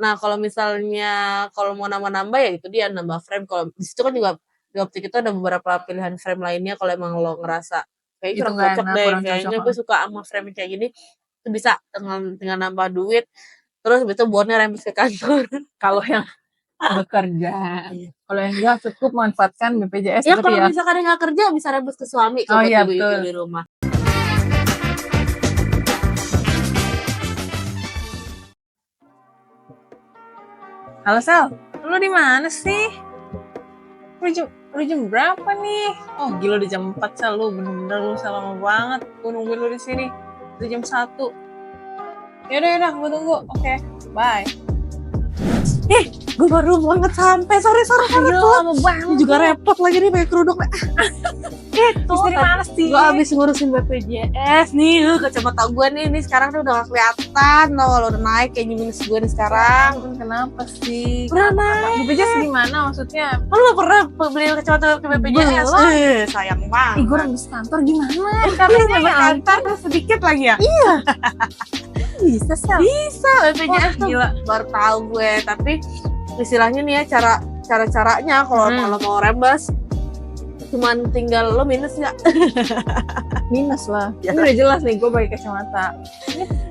Nah kalau misalnya kalau mau nambah-nambah ya itu dia nambah frame. Kalau di situ kan juga di optik itu ada beberapa pilihan frame lainnya kalau emang lo ngerasa kayaknya Itu kurang nggak cocok enak, deh, kurang kayaknya cocok. gue suka sama frame kayak gini, itu bisa dengan nambah duit, terus habis itu bornya rembes ke kantor. Kalau yang bekerja, kalau yang enggak cukup manfaatkan BPJS Ya berarti kalau ya. misalkan yang nggak kerja bisa rembes ke suami Oh buat iya ibu-ibu betul. di rumah. Halo Sal, lu di mana sih? Lu jam berapa nih? Oh gila di jam 4 Sal, lu bener-bener lu lama banget. Gue nungguin lu di sini. Di jam 1. Yaudah, gue tunggu. Oke, bye. Gue baru banget sampai, sorry banget tuh. Lama banget. Ini juga repot lagi nih pakai kerudung. Terus dari mana sih? Gue abis ngurusin BPJS nih, kacamata gue nih sekarang tuh udah gak kelihatan loh kalau udah naik kayaknya minus gue nih sekarang. Kenapa sih? Udah naik. BPJS gimana maksudnya? Lu gak pernah beli kacamata ke BPJS? Sayang banget. Gue orang di kantor gimana? Katanya ya antar terus sedikit lagi ya? Iya. Bisa Sal? Bisa, BPJS tuh gila. baru tahu gue, tapi istilahnya nih ya cara-caranya kalau lo mau rembes cuman tinggal lo minus nggak? Minus lah. Ya. Ini udah jelas nih gue pakai kacamata.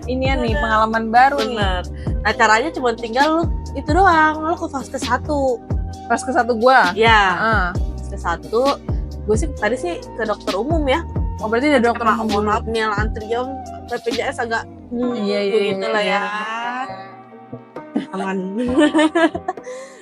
Ini ya nih pengalaman baru nih. Bener. Nah caranya cuma tinggal lo itu doang, lo ke fase 1. Pas ke 1 gue. Ya. Fase 1 gue sih tadi sih ke dokter umum ya. Oh berarti ada dokter umum. Mohon maaf nih antrian BPJS agak Iya gitu lah ya. Aman.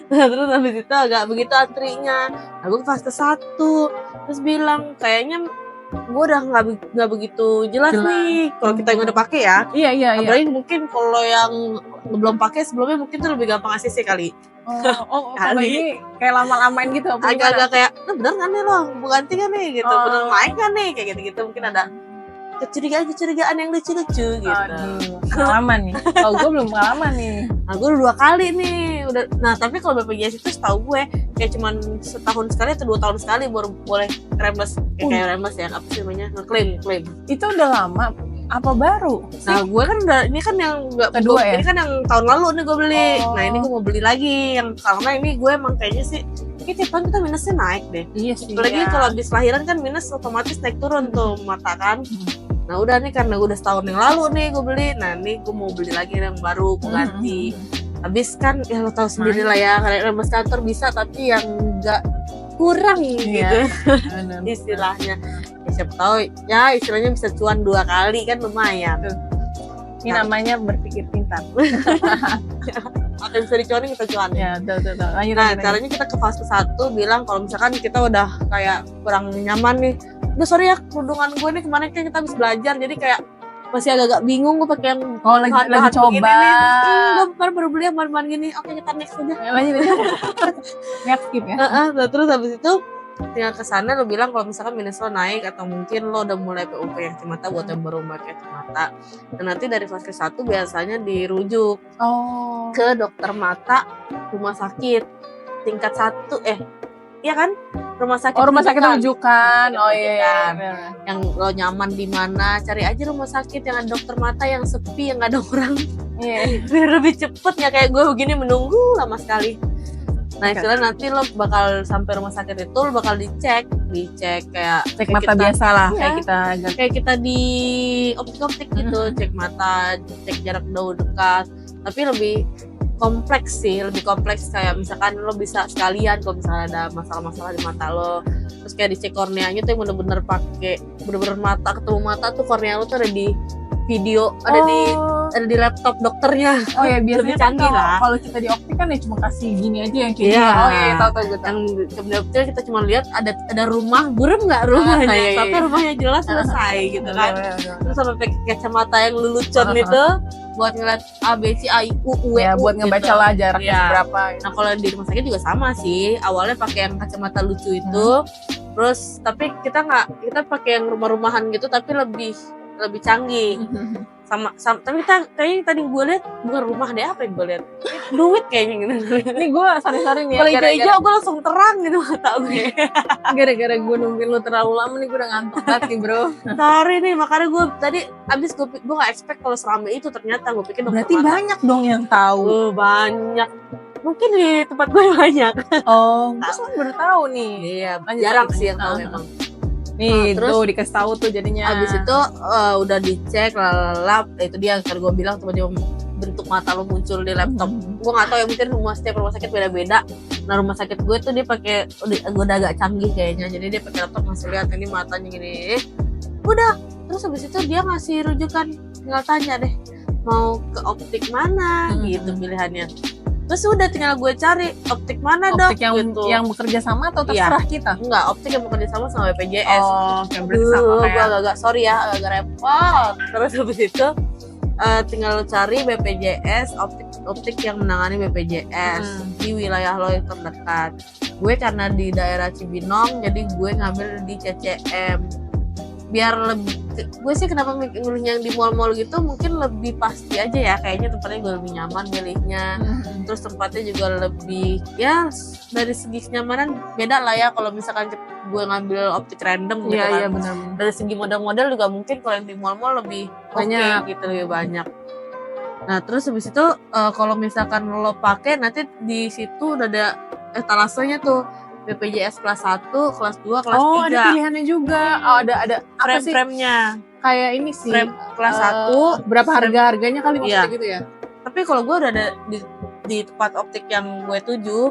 Nah, terus habis itu agak begitu antrinya. Nah, gue ke fase 1 terus bilang kayaknya gue udah nggak begitu jelas nih kalau kita yang udah pakai ya. Iya. Apalagi mungkin kalau yang belum pakai sebelumnya mungkin tuh lebih gampang ACC kali. Kalau ini kayak lama-lamain gitu. Agak-agak kayak, bener kan nih lo, mau ganti kan nih gitu, bener naik kan nih kayak gitu-gitu mungkin ada kecurigaan yang lucu-lucu gitu. Aduh, pengalaman nih. Kalau gue belum pengalaman nih. Nah gue udah 2 kali nih udah. Nah tapi kalau BPJS itu setahu gue kayak cuman setahun sekali atau 2 tahun sekali baru boleh rembes kayak rembes ya, apa sih namanya, ngeklaim. Itu udah lama apa baru? Nah gue kan udah, ini kan yang kedua ya? Ini kan yang tahun lalu nih gue beli. Nah ini gue mau beli lagi yang karena ini gue emang kayaknya sih tiap tahun kita minusnya naik deh. Iya sih. Apalagi kalau habis lahiran kan minus otomatis naik turun tuh mata kan. Nah udah nih karena gue udah setahun yang lalu nih gue beli. Nah nih gue mau beli lagi yang baru, gue ganti. Habis kan ya lo tahu sendiri lah ya, karena rembes kantor bisa tapi yang enggak kurang gitu istilahnya. Ya, siapa tahu ya istilahnya bisa cuan 2 kali kan lumayan. Ini namanya berpikir pintar. Apa yang bisa dicuanin kita cuan. Ya, betul. Lanjut. Nah, caranya kita ke fase 1 bilang kalau misalkan kita udah kayak kurang nyaman nih. Udah sorry ya, kerudungan gue nih kemarin kan kita habis belajar jadi kayak masih agak-agak bingung gue pakai yang lagi coba. Gue baru beli yang bahan-bahan gini. Oke, kita next aja. Lanjut. Nggak skip ya. Nah, terus habis itu tinggal kesana lo bilang kalau misalkan minus lo naik atau mungkin lo udah mulai PUP yang kacamata buat yang baru pakai kacamata. Dan nanti dari fase 1 biasanya dirujuk ke dokter mata rumah sakit tingkat 1 iya kan? Rumah sakit rujukan. Oh iya. Yang lo nyaman di mana, cari aja rumah sakit yang ada dokter mata yang sepi, yang gak ada orang. Iya. Biar lebih cepet ya, kayak gue begini menunggu lama sekali. Nah istilah nanti lo bakal sampai rumah sakit itu lo bakal dicek kayak cek mata kita, biasa lah ya, kayak kita di optik gitu, cek mata, cek jarak jauh dekat, tapi lebih kompleks kayak misalkan lo bisa sekalian kalau misalnya ada masalah-masalah di mata lo, terus kayak dicek korneanya tuh yang bener-bener pakai bener-bener mata ketemu mata tuh kornea lo tuh ada di video, ada di laptop dokternya. Oh ya biasanya canggih lah. Kalau kita di optik kan ya cuma kasih gini aja yang kayak gini. Oh iya tahu gue. Yang di optik kita cuma lihat ada rumah, burem nggak rumahnya, tapi rumahnya jelas selesai gitu kan. Terus sampai pakai kacamata yang lelucon itu buat ngeliat A B C A I U U ya, buat ngebaca lah jaraknya berapa. Nah kalau di rumah sakit juga sama sih. Awalnya pakai yang kacamata lucu itu, terus tapi kita pakai yang rumah-rumahan gitu tapi lebih canggih. sama tapi kayaknya tadi gue lihat bukan rumah deh, apa yang gue lihat duit kayaknya gitu. Ini gue sorry nih Kalau ya, hijau gue langsung terang gitu mata gue. gara-gara gue nungguin lu terlalu lama nih, gue udah ngantuk banget nih bro. Sorry nih, makanya gue tadi abis gue gak expect kalau seramai itu, ternyata gue pikir dokter Berarti mata. banyak dong yang tahu. Banyak, mungkin di tempat gue banyak. Oh, terus lu baru tahu nih. Iya, Lanjut, jarang lanjut. sih yang tahu memang. Nih, terus tuh dikasih tahu tuh jadinya. Abis itu udah dicek, lalap, itu dia yang tadi gue bilang tiba-tiba bentuk mata lo muncul di laptop. Gue nggak tahu ya, mungkin setiap rumah sakit beda-beda. Nah rumah sakit gue tuh dia pakai, udah agak canggih kayaknya, jadi dia pakai laptop ngasih lihat ini matanya gini. Udah, terus abis itu dia ngasih rujukan, tinggal tanya deh mau ke optik mana gitu pilihannya. Terus udah tinggal gue cari optik mana dok Optik yang gitu. yang bekerja sama atau terserah kita? Enggak, optik yang bekerja sama BPJS. Oh, kayak berarti sama Gue kayak. agak sorry ya, agak repot. Terus habis itu tinggal lo cari BPJS, optik yang menangani BPJS di wilayah lo yang terdekat. Gue karena di daerah Cibinong, jadi gue ngambil di CCM. Biar lebih, gue sih kenapa milih yang di mall-mall gitu, mungkin lebih pasti aja ya, kayaknya tempatnya gue lebih nyaman milihnya. Terus tempatnya juga lebih, ya dari segi kenyamanan beda lah ya kalau misalkan gue ngambil optik random gitu kan. Iya benar. Dari segi model-model juga mungkin kalau yang di mall-mall lebih Banyak. gitu, lebih banyak. Nah terus habis itu kalau misalkan lo pakai, nanti di situ udah ada etalasenya tuh, BPJS kelas 1, kelas 2, kelas 3. Oh, ada pilihannya juga. Oh, ada apa sih? Frame-nya. Kayak ini sih. Frame kelas 1, berapa harga-harganya kali maksudnya Iya. gitu ya? tapi kalau gue udah ada di tempat optik yang gue tuju,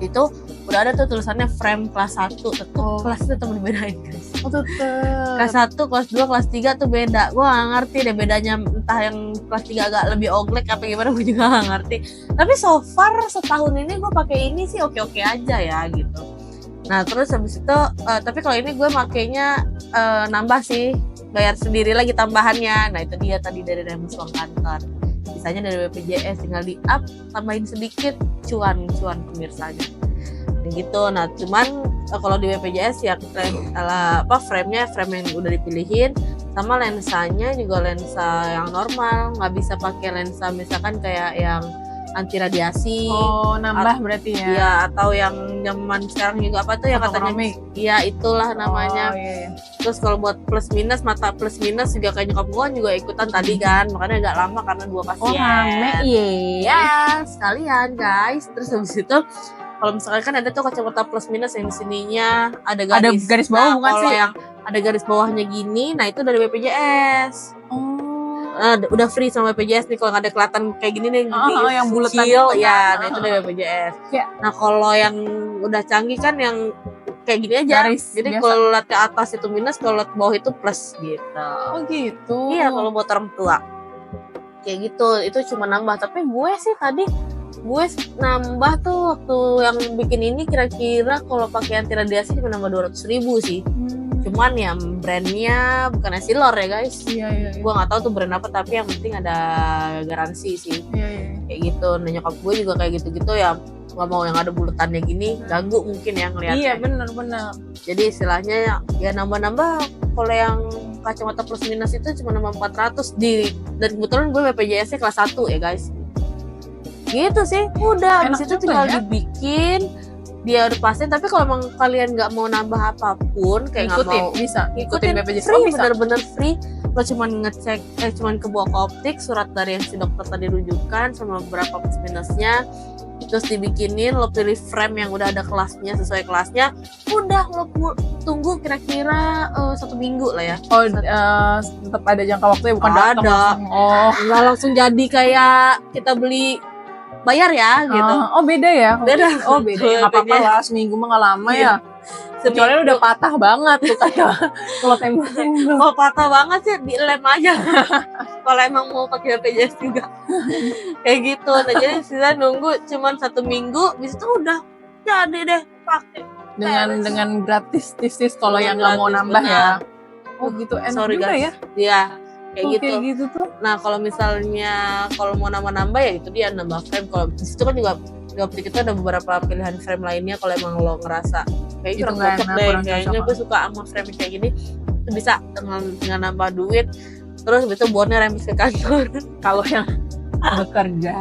itu udah ada tuh tulisannya frame kelas 1. Tetep kelas itu tetap dibedain guys. Oh, tetep. Kelas 1, kelas 2, kelas 3 tuh beda. Gue gak ngerti deh bedanya, entah yang kelas 3 agak lebih oglek apa gimana, gue juga gak ngerti. Tapi so far setahun ini gue pakai ini sih oke-oke aja ya gitu. Nah terus habis itu tapi kalau ini gue makainya nambah sih, bayar sendiri lagi tambahannya. Nah itu dia tadi dari remus uang kantor, sisanya dari BPJS, tinggal di up, tambahin sedikit cuan pemirsanya gitu. Nah cuman kalau di BPJS ya frame-nya frame yang udah dipilihin, sama lensanya juga lensa yang normal, nggak bisa pakai lensa misalkan kayak yang anti radiasi. Oh, nambah berarti ya. Iya, atau yang zaman sekarang juga apa tuh yang katanya, iya itulah namanya. Oh, iya. Terus kalau buat plus minus, mata plus minus juga kayak nyokap gue juga ikutan tadi kan, makanya agak lama karena 2 pasien. Oh, rame Iya, sekalian guys. Terus habis itu kalau misalkan kan ada tuh kacamata plus minus yang di sininya ada garis bawah, bukan kalau sih? yang ada garis bawahnya gini, nah itu dari BPJS. Oh. Udah free sama BPJS nih, kalau nggak ada kelihatan kayak gini nih, yang buletan kecil itu, ya, nah itu dari BPJS. Ya. Nah kalau yang udah canggih kan yang kayak gini aja, Garis jadi biasa. kalau lihat ke atas itu minus, kalau lihat ke bawah itu plus gitu. Oh gitu. Iya kalau buat orang tua kayak gitu, itu cuma nambah. Tapi gue sih tadi gue nambah tuh waktu yang bikin ini, kira-kira kalau pakai anti radiasi cuma nambah 200.000 sih. Cuman ya brandnya bukan Essilor ya guys. Iya. Gue nggak tahu tuh brand apa, tapi yang penting ada garansi sih. Iya. Kayak gitu. Nah nyokap gue juga kayak gitu-gitu ya, nggak mau yang ada buletannya gini, ganggu mungkin ya ngeliatnya. Iya benar. Jadi istilahnya ya nambah-nambah. Kalau yang kacamata plus minus itu cuma nambah 400 dan kebetulan gue BPJS-nya kelas 1 ya guys. Gitu sih. Udah abis itu tinggal dibikin, dia udah pasien. Tapi kalau emang kalian nggak mau nambah apapun, kayak nggak mau, bisa ngikutin BPJS free, bisa. bener-bener free. Lo cuman ngecek, cuman ke buah optik, surat dari yang si dokter tadi rujukan sama beberapa plus minusnya, terus dibikinin, lo pilih frame yang udah ada kelasnya, sesuai kelasnya. Udah lo tunggu kira-kira 1 minggu lah ya. Oh, tetap ada jangka waktunya, bukan datang Ada. langsung. Oh, Nggak langsung jadi kayak kita beli bayar ya gitu. Oh beda ya? Beda. Oh beda ya, nggak apa-apa lah, seminggu mah nggak lama ya. Kecuali udah patah banget tuh kata kalau tembak. Mau patah banget sih dilem aja. Kalau emang mau pakai BPJS juga. Kayak gitu. Nah jadi sisa nunggu cuman 1 minggu, bis itu udah jadi deh pakai. Dengan gratis tis kalau yang nggak mau Gratis, nambah ya. benar. Oh gitu, enak Sorry juga guys. ya. Iya. Kayak gitu. Kayak gitu tuh. Nah kalau misalnya kalau mau nambah ya itu dia nambah frame. Kalau di situ kan juga di optik itu ada beberapa pilihan frame lainnya. Kalau emang lo ngerasa kayak Itu kurang nggak cocok enak, deh, kurang kayaknya cocok. gue suka sama frame kayak gini, itu bisa dengan nambah duit terus itu bonnya rembes ke kantor. Kalau yang bekerja,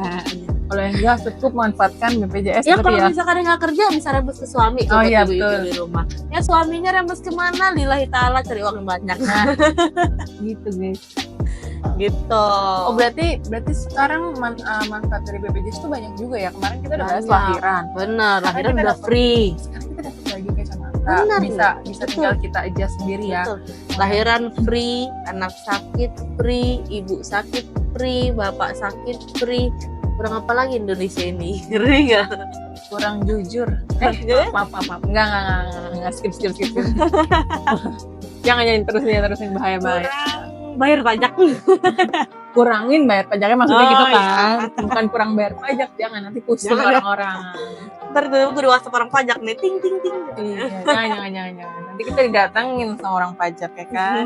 kalau yang enggak cukup manfaatkan BPJS Ya berarti kalau ya. misalkan dia nggak kerja bisa rembes ke suami Oh, kalau iya, ibu-ibu betul. di rumah. Ya suaminya rembes kemana? Lillahi ta'ala cari uang yang banyak. Nah, gitu guys. Gitu. Oh berarti sekarang manfaat dari BPJS itu banyak juga ya. Kemarin kita udah bahas Banyak. lahiran. Bener, lahiran kita udah dapat- free. Sekarang kita dapat lagi kacamata. Benar, Bisa betul. tinggal kita adjust sendiri ya. Betul. Lahiran free, anak sakit free, ibu sakit free, bapak sakit free. Kurang apa lagi Indonesia ini? Ngeri nggak? Kurang jujur. Maaf. Enggak skip. Jangan terusin bahaya. Kurang bayar pajak. Kurangin bayar pajaknya maksudnya Oh, gitu iya. kan. Bukan kurang bayar pajak, jangan nanti pusing Jangan, ya. orang-orang. Ntar gue di WhatsApp orang pajak nih, ting. Iya, jangan. Nanti kita didatengin sama orang pajak ya kan.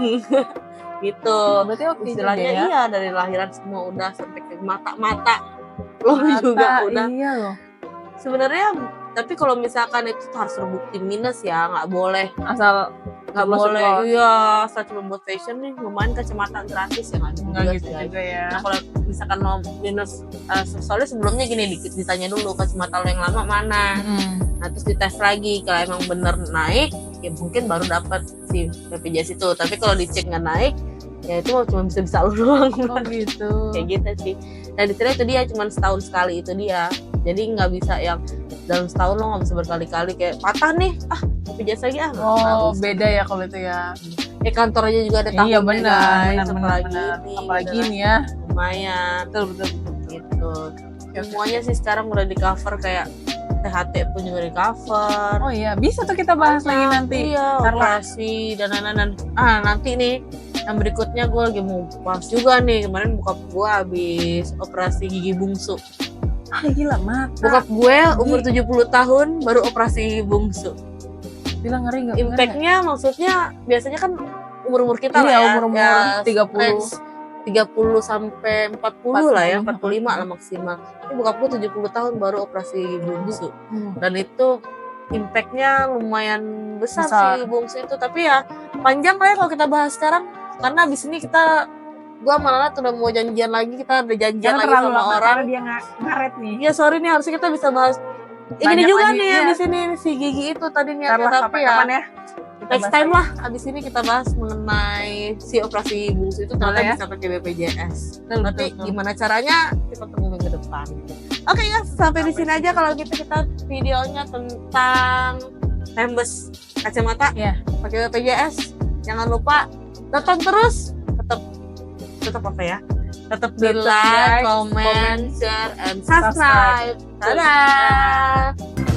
Gitu. Berarti oke Istilahnya juga ya. iya dari lahiran semua udah sampai ke mata. Lo juga udah. Iya loh. Sebenarnya tapi kalau misalkan itu harus terbukti minus ya, nggak boleh. Asal Nggak masuk boleh, kos. iya, asal cuma buat fashion nih, lumayan kacamata gratis ya nggak Enggak gitu guys. juga ya. Nah kalau misalkan mau minus, soalnya sebelumnya gini ditanya dulu kacamata lo yang lama mana, nah terus dites lagi kalau emang bener naik, ya mungkin baru dapat si BPJS itu. Tapi kalau dicek nggak naik, ya itu cuma bisa lo doang. Oh gitu. Kayak gitu sih. Dan detailnya itu dia cuma setahun sekali itu dia. Jadi nggak bisa yang dalam setahun lo nggak bisa berkali-kali kayak patah nih, BPJS lagi nggak Oh bisa. beda ya kalau itu ya. Kantor aja juga ada tahunnya Iya benar. apalagi Apalagi ini nih ya. lumayan Betul. gitu. Semuanya sih sekarang udah di cover, kayak THT pun juga di cover. Oh iya, bisa tuh kita bahas lagi nanti. Iya, Ntar lah. operasi dan nanti nih yang berikutnya gue lagi mau bahas juga nih. Kemarin bokap gue habis operasi gigi bungsu. Gila mata. Bokap gue umur 70 tahun baru operasi gigi bungsu. Bilang ngeri nggak? Impactnya maksudnya biasanya kan umur kita lah Iya, ya. umur-umur ya 30. range 30 sampai 40 lah ya, 45. 45 lah maksimal. Ini bokap gue 70 tahun baru operasi gigi bungsu. Hmm. Dan itu impactnya lumayan besar, Besar. sih bungsu itu. Tapi ya panjang lah ya kalau kita bahas sekarang, karena abis ini gua malah udah mau janjian lagi, kita ada janjian lagi sama orang. dia ngaret nih. Iya sorry nih, harusnya kita bisa bahas ini Banyak juga lagi, nih iya. abis ini si gigi itu tadi Ntar niatnya, lah tapi ya kapan ya. Kita next bahas time lagi. lah abis ini kita bahas mengenai si operasi bungsu itu ternyata Boleh ya. bisa pakai BPJS. Betul, Tapi betul. gimana caranya kita tunggu minggu depan. Oke guys, sampai di sini aja kalau gitu kita videonya tentang rembes kacamata Iya. pakai BPJS. Jangan lupa tonton terus, tetap apa ya? Tetap di Tetap like, like, comment, comment, share, and subscribe. subscribe. Dadah.